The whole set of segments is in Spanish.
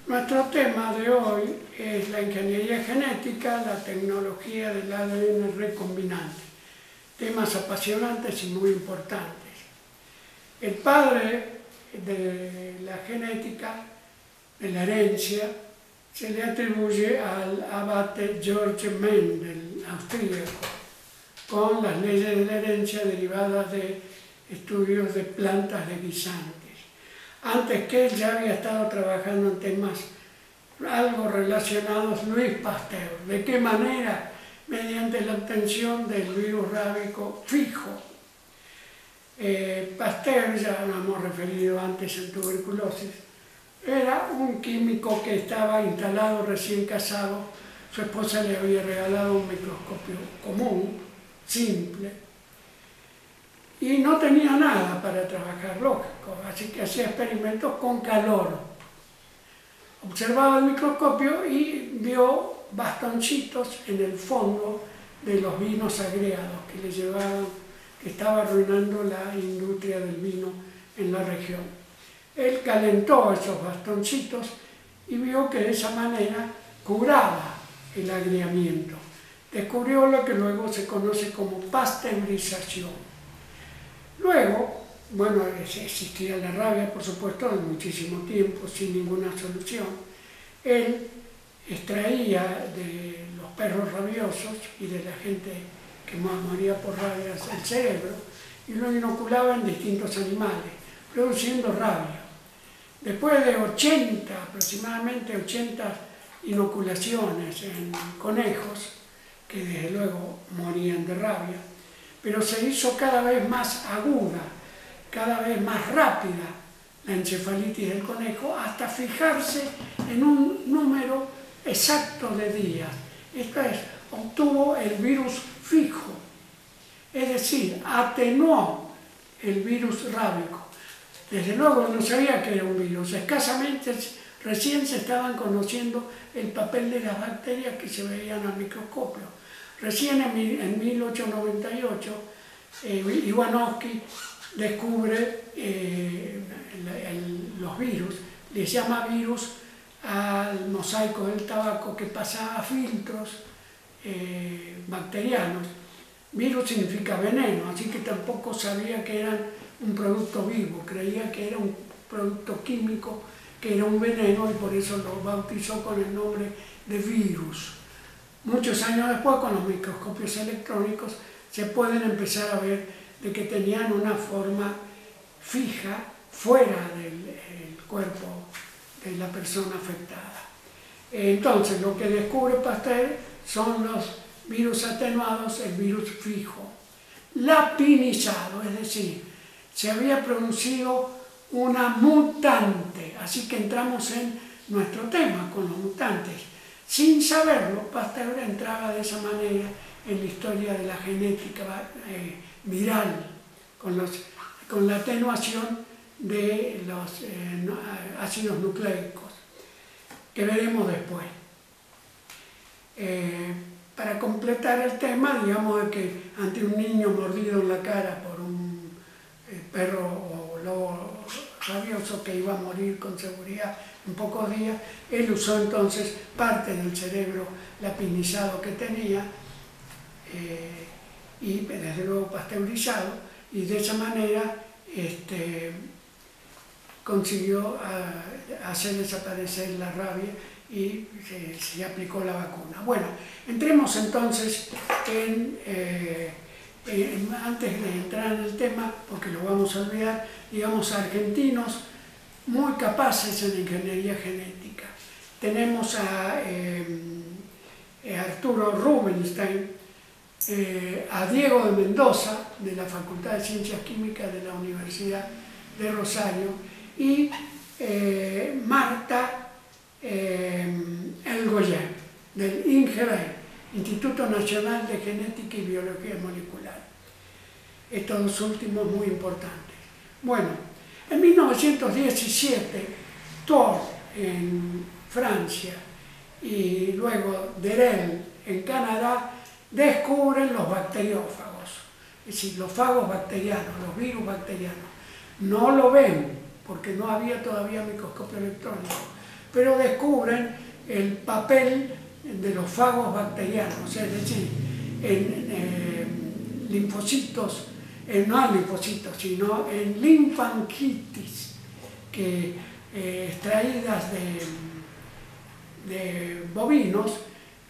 Nuestro tema de hoy es la ingeniería genética, la tecnología del ADN recombinante. Temas apasionantes y muy importantes. El padre de la genética, de la herencia, se le atribuye al abate George Mendel, austríaco, con las leyes de la herencia derivadas de estudios de plantas de guisantes. Antes que él ya había estado trabajando en temas algo relacionados Louis Pasteur. ¿De qué manera? Mediante la obtención del virus rábico fijo. Pasteur, ya lo hemos referido antes en tuberculosis, era un químico que estaba instalado recién casado. Su esposa le había regalado un microscopio común, simple, y no tenía nada para trabajar, lógico, así que hacía experimentos con calor. Observaba el microscopio y vio bastoncitos en el fondo de los vinos agriados que le llevaban, que estaba arruinando la industria del vino en la región. Él calentó esos bastoncitos y vio que de esa manera curaba el agriamiento. Descubrió lo que luego se conoce como pasteurización. Luego, bueno, existía la rabia, por supuesto, de muchísimo tiempo, sin ninguna solución. Él extraía de los perros rabiosos y de la gente que más moría por rabias el cerebro y lo inoculaba en distintos animales, produciendo rabia. Después de aproximadamente 80 inoculaciones en conejos, que desde luego morían de rabia, pero se hizo cada vez más aguda, cada vez más rápida la encefalitis del conejo, hasta fijarse en un número exacto de días. Esto es, obtuvo el virus fijo, es decir, atenuó el virus rábico. Desde luego no sabía que era un virus, escasamente recién se estaban conociendo el papel de las bacterias que se veían al microscopio. Recién en 1898, Ivanovsky descubre los virus, les llama virus al mosaico del tabaco que pasaba filtros bacterianos. Virus significa veneno, así que tampoco sabía que eran un producto vivo, creía que era un producto químico, que era un veneno, y por eso lo bautizó con el nombre de virus. Muchos años después, con los microscopios electrónicos, se pueden empezar a ver de que tenían una forma fija fuera del cuerpo de la persona afectada. Entonces, lo que descubre Pasteur son los virus atenuados, el virus fijo. Lapinizado, es decir, se había producido una mutante, así que entramos en nuestro tema con los mutantes. Sin saberlo, Pasteur entraba de esa manera en la historia de la genética viral, con la atenuación de los ácidos nucleicos, que veremos después. Para completar el tema, digamos de que ante un niño mordido en la cara por un perro o lobo rabioso que iba a morir con seguridad en pocos días, él usó entonces parte del cerebro lapinizado que tenía y desde luego pasteurizado, y de esa manera consiguió hacer desaparecer la rabia y se aplicó la vacuna. Bueno, entremos entonces antes de entrar en el tema, porque lo vamos a olvidar, digamos, argentinos muy capaces en ingeniería genética. Tenemos a Arturo Rubinstein, a Diego de Mendoza, de la Facultad de Ciencias Químicas de la Universidad de Rosario, y Marta Elgoyen, del INGEBER, Instituto Nacional de Genética y Biología Molecular. Estos dos últimos muy importantes. Bueno, en 1917, Thor en Francia y luego Derel en Canadá descubren los bacteriófagos, es decir, los fagos bacterianos, los virus bacterianos. No lo ven porque no había todavía microscopio electrónico, pero descubren el papel de los fagos bacterianos, es decir, en linfocitos, no en linfocitos, sino en linfangitis, que extraídas de bovinos,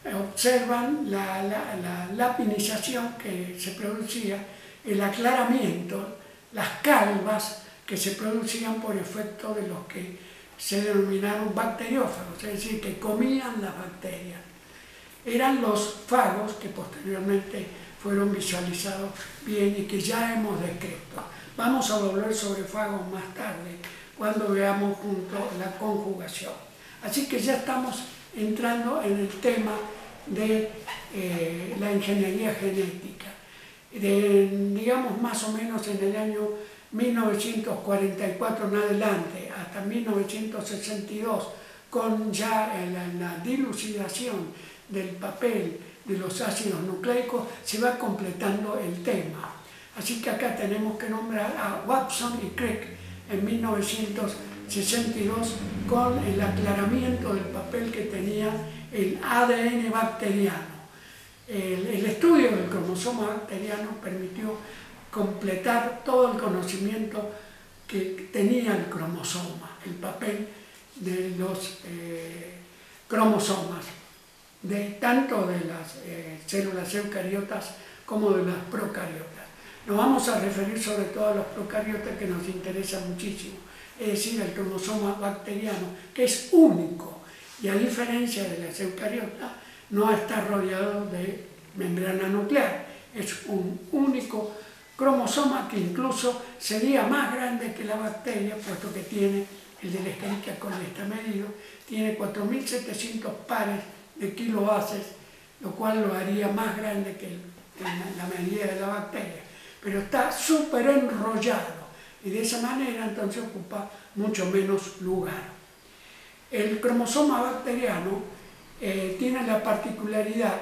observan la lapinización que se producía, el aclaramiento, las calvas que se producían por efecto de los que se denominaron bacteriófagos, es decir, que comían las bacterias. Eran los fagos que posteriormente fueron visualizados bien y que ya hemos descrito. Vamos a volver sobre fagos más tarde, cuando veamos juntos la conjugación. Así que ya estamos entrando en el tema de la ingeniería genética. Digamos más o menos en el año 1944 en adelante, hasta 1962, con ya la dilucidación del papel de los ácidos nucleicos, se va completando el tema. Así que acá tenemos que nombrar a Watson y Crick en 1962 con el aclaramiento del papel que tenía el ADN bacteriano. El estudio del cromosoma bacteriano permitió completar todo el conocimiento que tenía el cromosoma, el papel de los cromosomas, tanto de las células eucariotas como de las procariotas. Nos vamos a referir sobre todo a los procariotas, que nos interesa muchísimo, es decir, el cromosoma bacteriano, que es único y a diferencia de las eucariotas no está rodeado de membrana nuclear, es un único cromosoma que incluso sería más grande que la bacteria, puesto que tiene, el de la Escherichia coli está medido, tiene 4.700 pares de kilobases, lo cual lo haría más grande que la medida de la bacteria, pero está súper enrollado y de esa manera entonces ocupa mucho menos lugar. El cromosoma bacteriano tiene la particularidad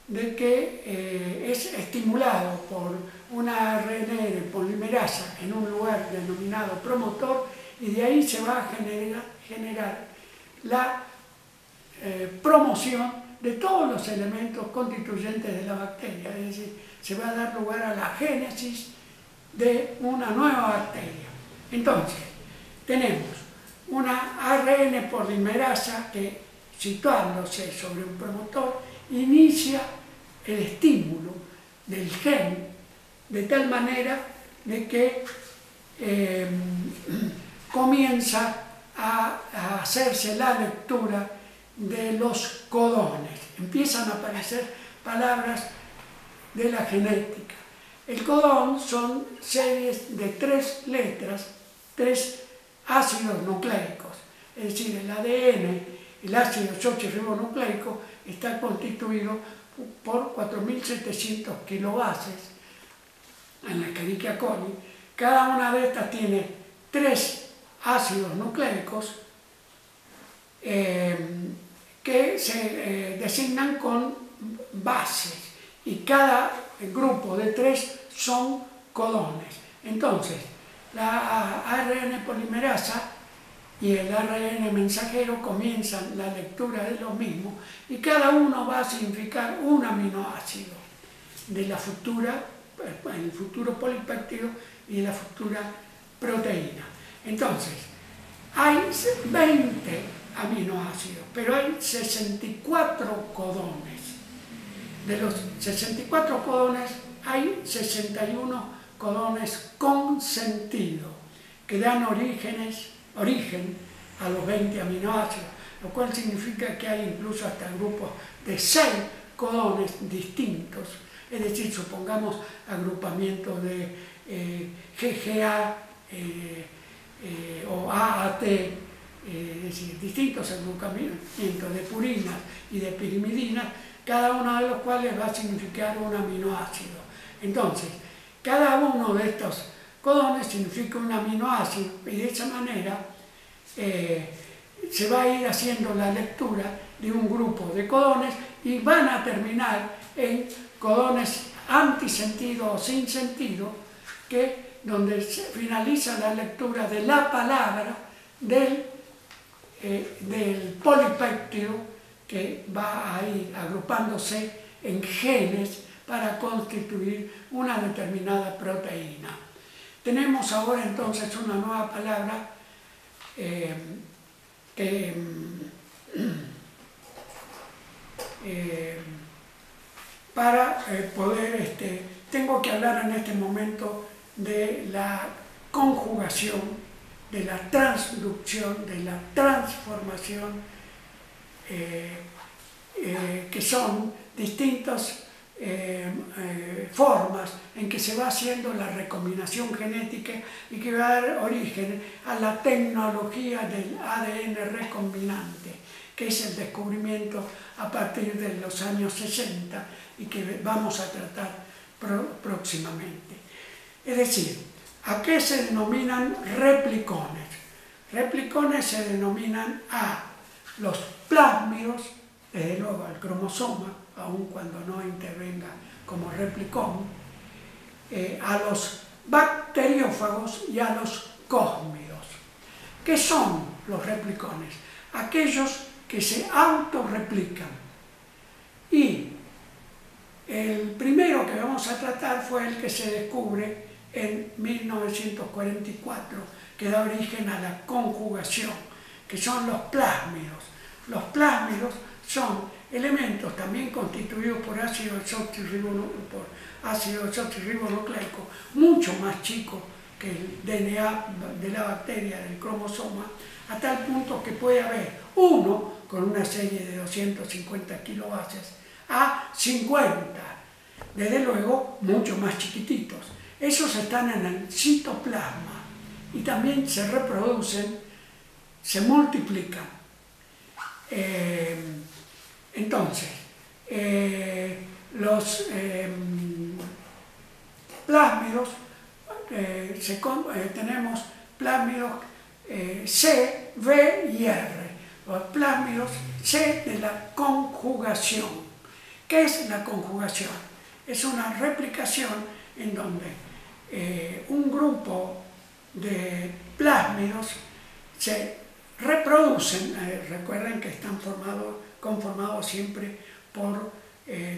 de que es estimulado por una ARN polimerasa en un lugar denominado promotor, y de ahí se va a generar la promoción de todos los elementos constituyentes de la bacteria, es decir, se va a dar lugar a la génesis de una nueva bacteria. Entonces, tenemos una ARN polimerasa que, situándose sobre un promotor, inicia el estímulo del gen de tal manera de que comienza a hacerse la lectura de los codones. Empiezan a aparecer palabras de la genética. El codón son series de 3 letras, 3 ácidos nucleicos, es decir, el ADN, el ácido desoxirribonucleico, está constituido por 4.700 kilobases en la Escherichia coli. Cada una de estas tiene 3 ácidos nucleicos que se designan con bases, y cada grupo de 3 son codones. Entonces, la ARN polimerasa y el ARN mensajero comienzan la lectura de los mismos, y cada uno va a significar un aminoácido de la futura, el futuro polipéptido y de la futura proteína. Entonces, hay 20 aminoácidos, pero hay 64 codones. De los 64 codones, hay 61 codones con sentido, que dan origen a los 20 aminoácidos, lo cual significa que hay incluso hasta grupos de 6 codones distintos, es decir, supongamos agrupamientos de GGA o AAT, es decir, distintos agrupamientos de purinas y de pirimidinas, cada uno de los cuales va a significar un aminoácido. Entonces, cada uno de estos codones significa un aminoácido, y de esa manera se va a ir haciendo la lectura de un grupo de codones, y van a terminar en codones antisentido o sin sentido, donde se finaliza la lectura de la palabra del del polipéptido que va ahí agrupándose en genes para constituir una determinada proteína. Tenemos ahora entonces una nueva palabra para poder, tengo que hablar en este momento de la conjugación, de la transducción, de la transformación, que son distintas formas en que se va haciendo la recombinación genética y que va a dar origen a la tecnología del ADN recombinante, que es el descubrimiento a partir de los años 60 y que vamos a tratar próximamente. Es decir, ¿a qué se denominan replicones? Replicones se denominan a los plásmidos, desde luego al cromosoma, aun cuando no intervenga como replicón, a los bacteriófagos y a los cósmidos. ¿Qué son los replicones? Aquellos que se autorreplican. Y el primero que vamos a tratar fue el que se descubre en 1944, que da origen a la conjugación, que son los plásmidos. Los plásmidos son elementos también constituidos por ácido desoxirribonucleico, mucho más chicos que el DNA de la bacteria, del cromosoma, a tal punto que puede haber uno con una serie de 250 kilobases a 50, desde luego mucho más chiquititos. Esos están en el citoplasma y también se reproducen, se multiplican. Entonces, los plásmidos, tenemos plásmidos C, V y R. Los plásmidos C de la conjugación. ¿Qué es la conjugación? Es una replicación en donde un grupo de plásmidos se reproducen, recuerden que están conformados siempre por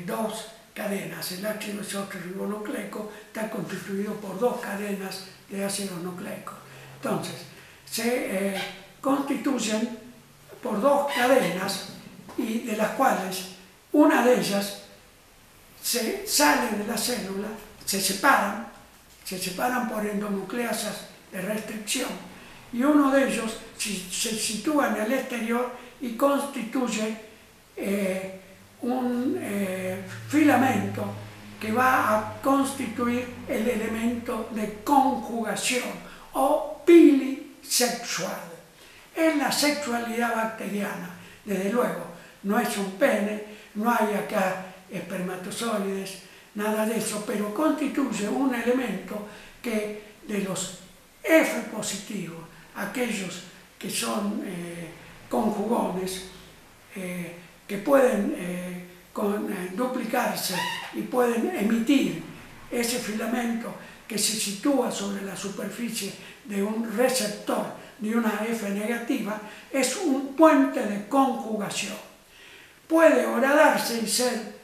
dos cadenas. El ácido desoxirribonucleico está constituido por dos cadenas de ácido nucleico. Entonces, se constituyen por dos cadenas y de las cuales una de ellas se sale de la célula, se separan por endonucleasas de restricción y uno de ellos se sitúa en el exterior y constituye un filamento que va a constituir el elemento de conjugación o pilisexual. Es la sexualidad bacteriana, desde luego, no es un pene, no hay acá espermatozoides, nada de eso, pero constituye un elemento que de los F positivos, aquellos que son conjugones, que pueden duplicarse y pueden emitir ese filamento que se sitúa sobre la superficie de un receptor de una F negativa, es un puente de conjugación. Puede horadarse y ser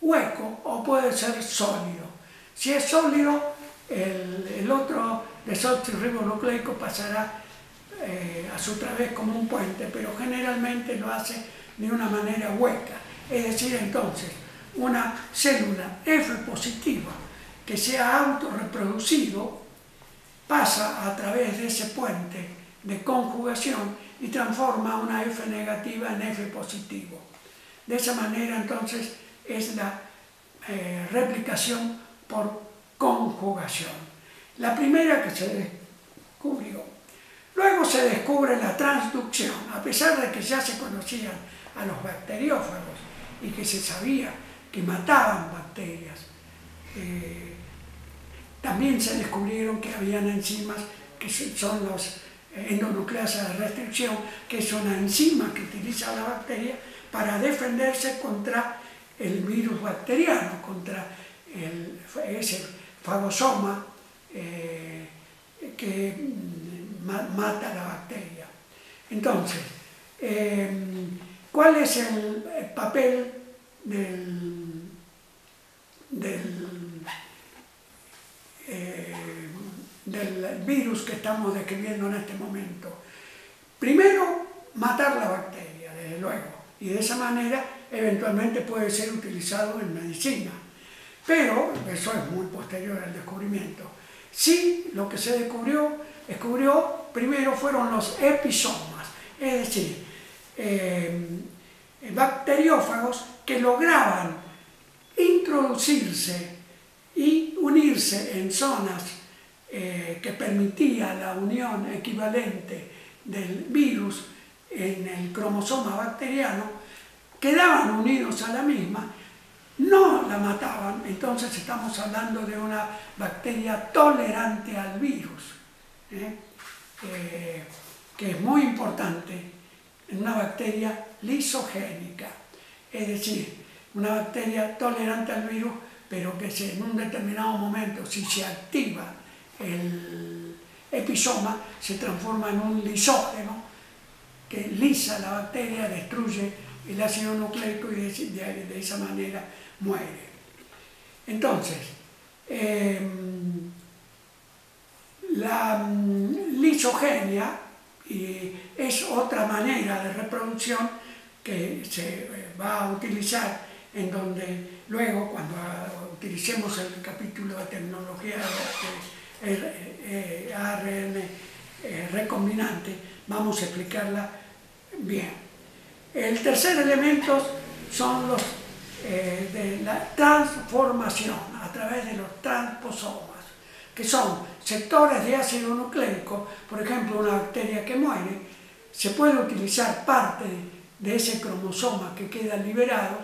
hueco o puede ser sólido. Si es sólido, el otro desoxirribonucleico pasará a su través como un puente, pero generalmente lo hace de una manera hueca. Es decir, entonces, una célula F positiva que se ha autorreproducido pasa a través de ese puente de conjugación y transforma una F negativa en F positivo. De esa manera, entonces, es la replicación por conjugación. La primera que se descubrió. Luego se descubre la transducción, a pesar de que ya se conocían a los bacteriófagos y que se sabía que mataban bacterias. También se descubrieron que habían enzimas que son los endonucleasas de restricción, que es una enzima que utiliza la bacteria para defenderse contra el virus bacteriano, contra ese fagosoma que mata a la bacteria. Entonces, ¿cuál es el papel del virus que estamos describiendo en este momento? Primero, matar la bacteria, desde luego, y de esa manera eventualmente puede ser utilizado en medicina. Pero eso es muy posterior al descubrimiento. Sí, lo que se descubrió primero fueron los episomas, es decir, bacteriófagos que lograban introducirse y unirse en zonas que permitía la unión equivalente del virus en el cromosoma bacteriano, quedaban unidos a la misma, no la mataban. Entonces estamos hablando de una bacteria tolerante al virus, que es muy importante, una bacteria lisogénica, es decir, una bacteria tolerante al virus, pero que en un determinado momento, si se activa el episoma, se transforma en un lisógeno que lisa la bacteria, destruye el ácido nucleico y de esa manera muere. Entonces, la lisogenia es otra manera de reproducción que se va a utilizar, en donde luego, cuando utilicemos el capítulo de tecnología de ARN recombinante, vamos a explicarla bien. El tercer elemento son los de la transformación a través de los transposomas, que son sectores de ácido nucleico. Por ejemplo, una bacteria que muere, se puede utilizar parte de ese cromosoma que queda liberado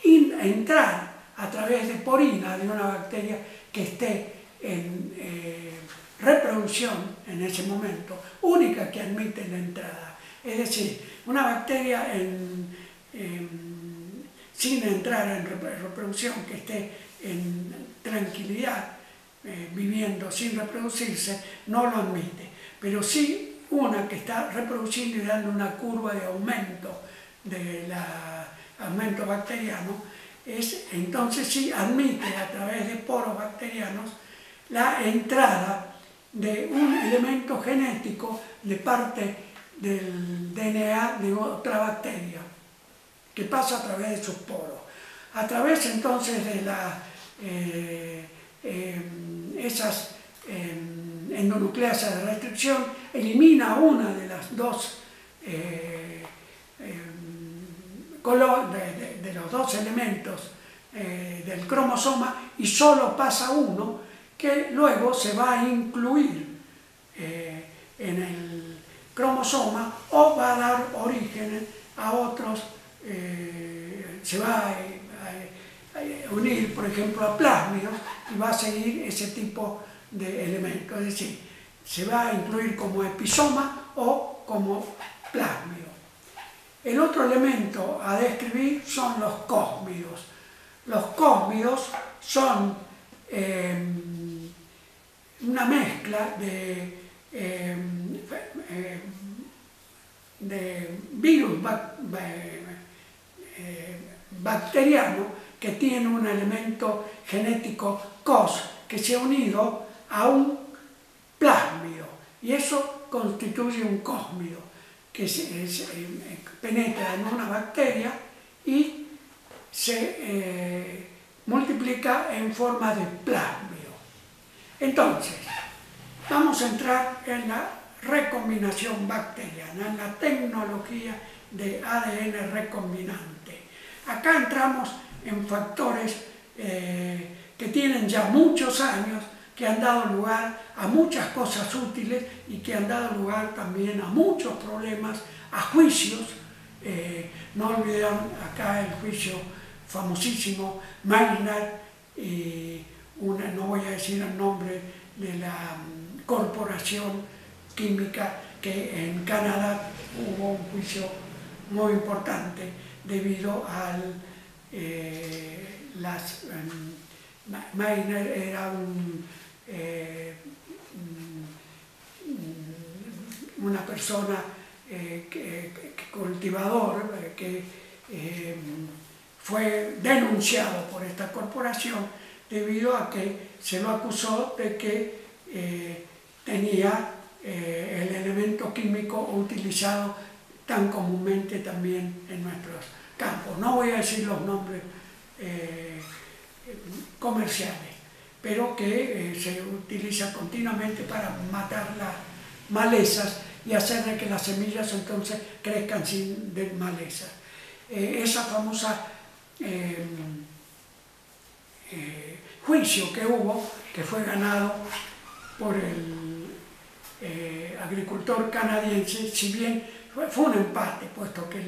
y entrar a través de porina de una bacteria que esté en reproducción en ese momento, única que admite la entrada. Es decir, una bacteria sin entrar en reproducción, que esté en tranquilidad, viviendo sin reproducirse, no lo admite. Pero sí una que está reproduciendo y dando una curva de aumento aumento bacteriano, entonces sí admite a través de poros bacterianos la entrada de un elemento genético de parte del DNA de otra bacteria, que pasa a través de sus poros. A través entonces de esas endonucleasas de restricción, elimina una de las dos de los dos elementos del cromosoma, y solo pasa uno, que luego se va a incluir en el cromosoma o va a dar origen a otros, se va a unir, por ejemplo, a plásmidos, y va a seguir ese tipo de elementos. Es decir, se va a incluir como episoma o como plásmido. El otro elemento a describir son los cósmidos. Los cósmidos son una mezcla de virus bacteriano que tiene un elemento genético COS que se ha unido a un plásmido, y eso constituye un cósmido que penetra en una bacteria y se multiplica en forma de plásmido. Entonces, vamos a entrar en la recombinación bacteriana, en la tecnología de ADN recombinante. Acá entramos en factores que tienen ya muchos años, que han dado lugar a muchas cosas útiles y que han dado lugar también a muchos problemas, a juicios. No olviden acá el juicio famosísimo Maynard, no voy a decir el nombre de la corporación química, que en Canadá hubo un juicio muy importante debido a Maynard era una persona cultivador que fue denunciado por esta corporación debido a que se lo acusó de que tenía el elemento químico utilizado tan comúnmente también en nuestros campos. No voy a decir los nombres comerciales, pero que se utiliza continuamente para matar las malezas y hacer de que las semillas entonces crezcan sin malezas. Esa famosa juicio que hubo, que fue ganado por el agricultor canadiense, si bien fue un empate, puesto que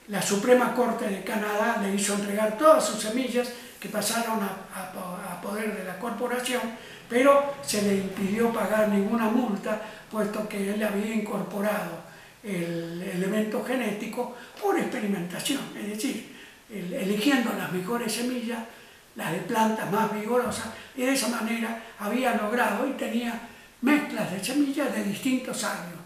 la Suprema Corte de Canadá le hizo entregar todas sus semillas que pasaron a poder de la corporación, pero se le impidió pagar ninguna multa, puesto que él había incorporado el elemento genético por experimentación, es decir, eligiendo las mejores semillas, las de plantas más vigorosas, y de esa manera había logrado y tenía mezclas de semillas de distintos años,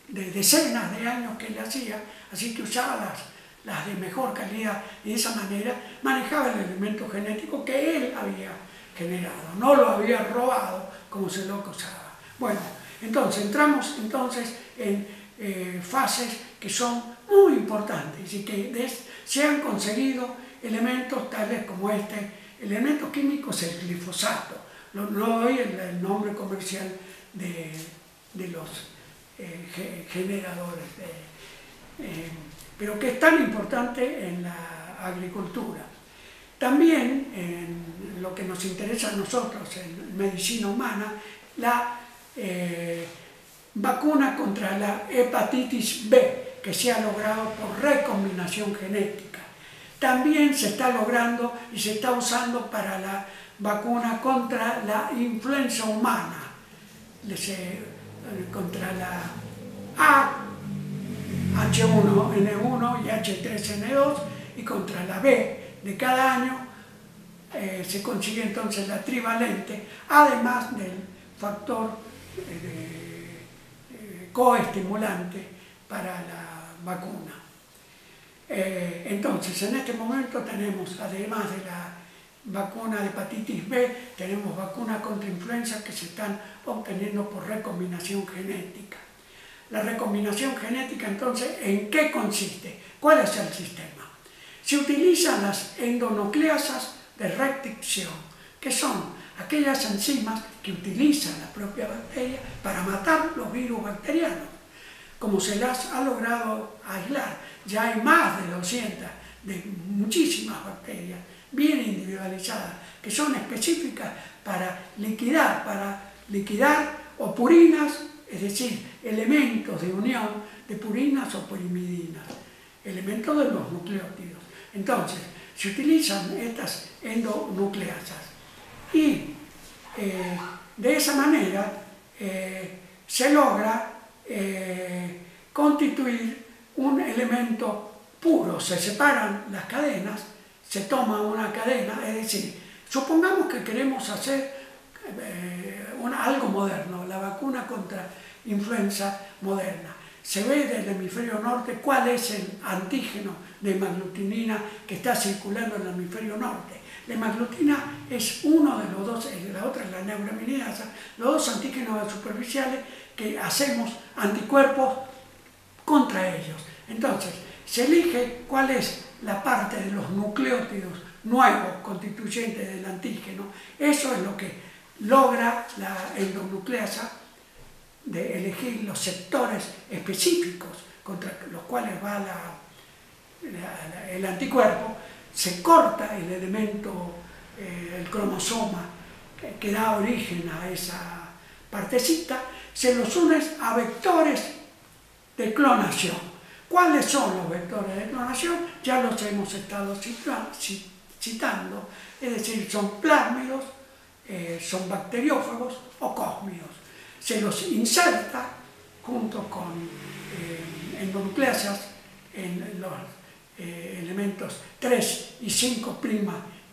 de decenas de años que él hacía, así que usaba las de mejor calidad y de esa manera manejaba el elemento genético que él había generado, no lo había robado como se lo acusaba. Bueno, entonces entramos en fases que son muy importantes y que se han conseguido elementos tales como elementos químicos, el glifosato. No doy el nombre comercial de los generadores, pero que es tan importante en la agricultura. También en lo que nos interesa a nosotros en medicina humana, la vacuna contra la hepatitis B, que se ha logrado por recombinación genética. También se está logrando y se está usando para la vacuna contra la influenza humana, contra la H1N1 y H3N2 y contra la B de cada año. Se consigue entonces la trivalente, además del factor coestimulante para la vacuna. Entonces, en este momento tenemos, además de la vacuna de hepatitis B, tenemos vacunas contra influenza que se están obteniendo por recombinación genética. La recombinación genética, entonces, ¿en qué consiste? ¿Cuál es el sistema? Se utilizan las endonucleasas de restricción, que son aquellas enzimas que utiliza la propia bacteria para matar los virus bacterianos. Como se las ha logrado aislar, ya hay más de 200 de muchísimas bacterias bien individualizadas, que son específicas para liquidar o purinas, es decir, elementos de unión de purinas o pirimidinas, elementos de los nucleótidos. Entonces, se utilizan estas endonucleasas y de esa manera se logra constituir un elemento puro. Se separan las cadenas, se toma una cadena, es decir, supongamos que queremos hacer algo moderno, la vacuna contra influenza moderna. Se ve del hemisferio norte cuál es el antígeno de hemaglutinina que está circulando en el hemisferio norte. La hemaglutina es uno de los dos, la otra es la neuraminidasa, los dos antígenos superficiales que hacemos anticuerpos contra ellos. Entonces, se elige cuál es la parte de los nucleótidos nuevos constituyentes del antígeno. Eso es lo que logra la endonucleasa, de elegir los sectores específicos contra los cuales va el anticuerpo. Se corta el elemento, el cromosoma que da origen a esa partecita, se los une a vectores de clonación. ¿Cuáles son los vectores de clonación? Ya los hemos estado citando, es decir, son plásmidos, son bacteriófagos o cósmidos. Se los inserta junto con endonucleasas en los elementos 3 y 5'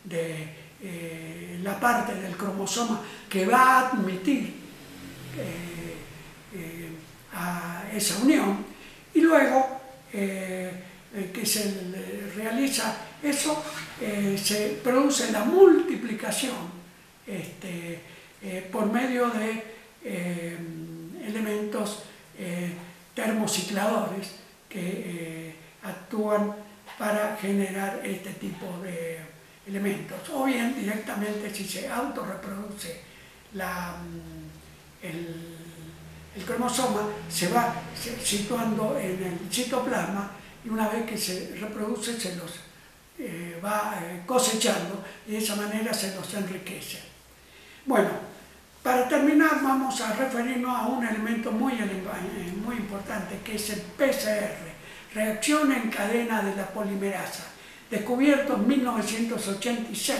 de la parte del cromosoma que va a admitir a esa unión, y luego que se realiza eso, se produce la multiplicación por medio de elementos termocicladores que actúan para generar este tipo de elementos, o bien directamente si se autorreproduce el cromosoma, se va situando en el citoplasma, y una vez que se reproduce se los va cosechando, y de esa manera se los enriquece. Bueno, para terminar vamos a referirnos a un elemento muy importante, que es el PCR, reacción en cadena de la polimerasa, descubierto en 1986,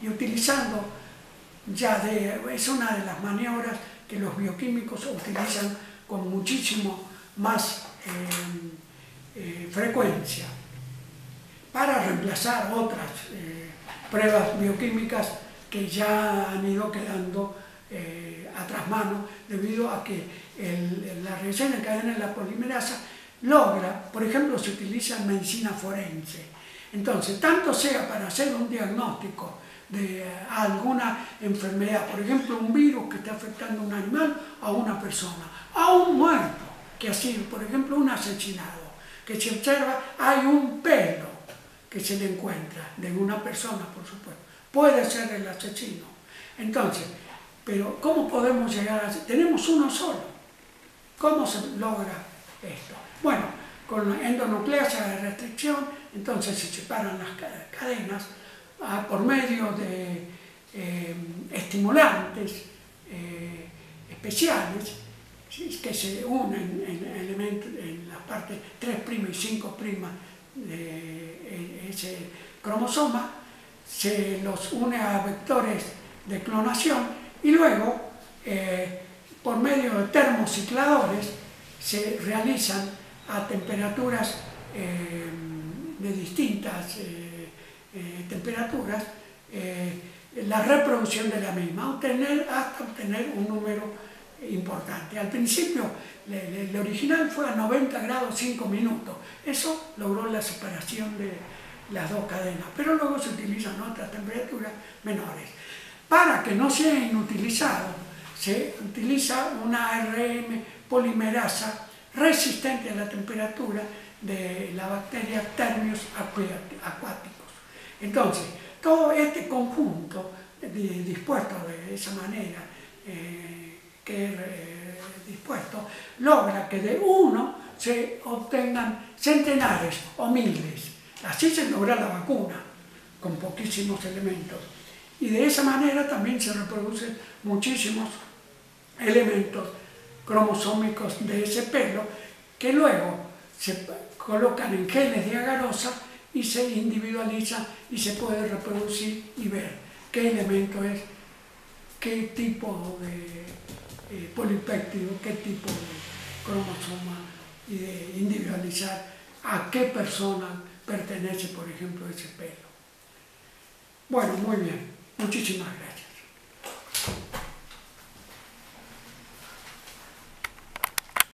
y utilizando es una de las maniobras que los bioquímicos utilizan con muchísimo más frecuencia para reemplazar otras pruebas bioquímicas que ya han ido quedando atrás mano, debido a que la reacción en cadena de la polimerasa logra, por ejemplo, se utiliza en medicina forense. Entonces, tanto sea para hacer un diagnóstico de alguna enfermedad, por ejemplo, un virus que está afectando a un animal, a una persona, a un muerto, que ha sido, por ejemplo, un asesinado, que se observa, hay un pelo que se le encuentra de una persona, por supuesto, puede ser el asesino. Entonces, pero ¿cómo podemos llegar a...? Tenemos uno solo. ¿Cómo se logra esto? Bueno, con la endonucleasa de restricción, entonces se separan las cadenas por medio de estimulantes especiales que se unen en las partes 3' y 5' de ese cromosoma, se los une a vectores de clonación, y luego por medio de termocicladores se realizan a temperaturas de distintas temperaturas la reproducción de la misma, hasta obtener un número importante. Al principio el original fue a 90 grados 5 minutos, eso logró la separación de las dos cadenas, pero luego se utilizan otras temperaturas menores. Para que no sea inutilizado, se utiliza una ARN polimerasa resistente a la temperatura de la bacteria Thermius aquaticus. Entonces, todo este conjunto dispuesto de esa manera, dispuesto, logra que de uno se obtengan centenares o miles. Así se logra la vacuna, con poquísimos elementos. Y de esa manera también se reproducen muchísimos elementos cromosómicos de ese pelo, que luego se colocan en genes de agarosa y se individualizan, y se puede reproducir y ver qué elemento es, qué tipo de polipéptido, qué tipo de cromosoma, y de individualizar a qué persona pertenece, por ejemplo, ese pelo. Bueno, muy bien. Muchísimas gracias.